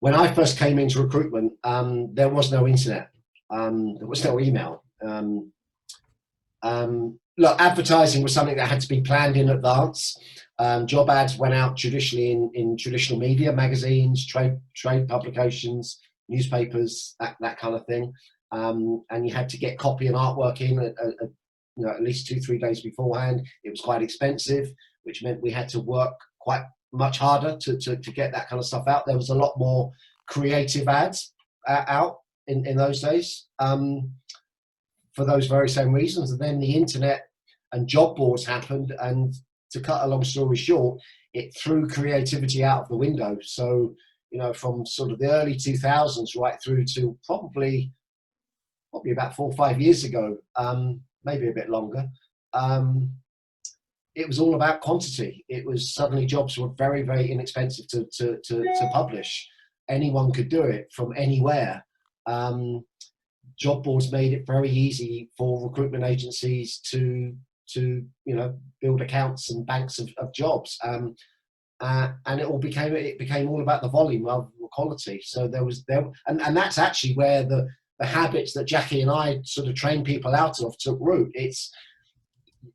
when I first came into recruitment, there was no internet, there was no email. Look, advertising was something that had to be planned in advance. Job ads went out traditionally in traditional media, magazines, trade publications, newspapers, that kind of thing. And you had to get copy and artwork in at least 2-3 days beforehand. It was quite expensive, which meant we had to work quite much harder to get that kind of stuff out. There was a lot more creative ads out in those days for those very same reasons. And then the internet and job boards happened, and to cut a long story short, it threw creativity out of the window. So, from sort of the early 2000s right through to probably about 4 or 5 years ago, maybe a bit longer, it was all about quantity. It was suddenly jobs were very, very inexpensive to publish. Anyone could do it from anywhere. Job boards made it very easy for recruitment agencies to build accounts and banks of jobs, and it became all about the volume rather than the quality. So and that's actually where the habits that Jackie and I sort of train people out of took root. It's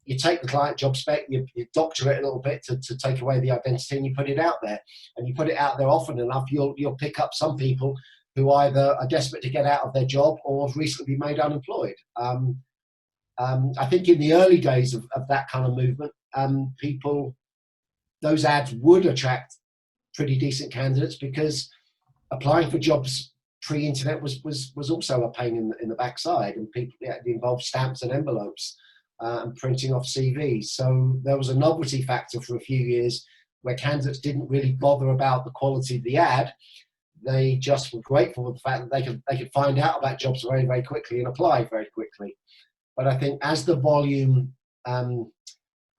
you take the client job spec, you doctor it a little bit to take away the identity, and you put it out there. And you put it out there often enough, you'll pick up some people who either are desperate to get out of their job or have recently been made unemployed. I think in the early days of that kind of movement, those ads would attract pretty decent candidates, because applying for jobs pre-internet was also a pain in the backside, and people it involved stamps and envelopes and printing off CVs. So there was a novelty factor for a few years where candidates didn't really bother about the quality of the ad. They just were grateful for the fact that they could find out about jobs very, very quickly and apply very quickly. But I think as the volume and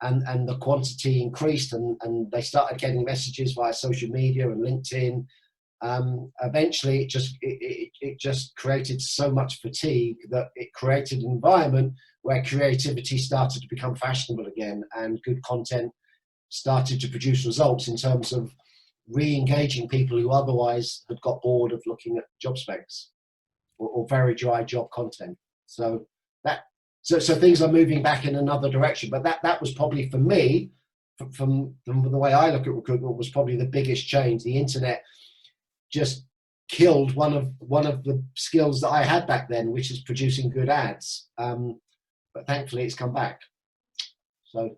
the quantity increased, and they started getting messages via social media and LinkedIn, eventually it just created so much fatigue that it created an environment where creativity started to become fashionable again, and good content started to produce results in terms of re-engaging people who otherwise had got bored of looking at job specs or very dry job content. So things are moving back in another direction. But that was probably, for me, from the way I look at recruitment, was probably the biggest change. The internet just killed one of the skills that I had back then, which is producing good ads. But thankfully, it's come back. So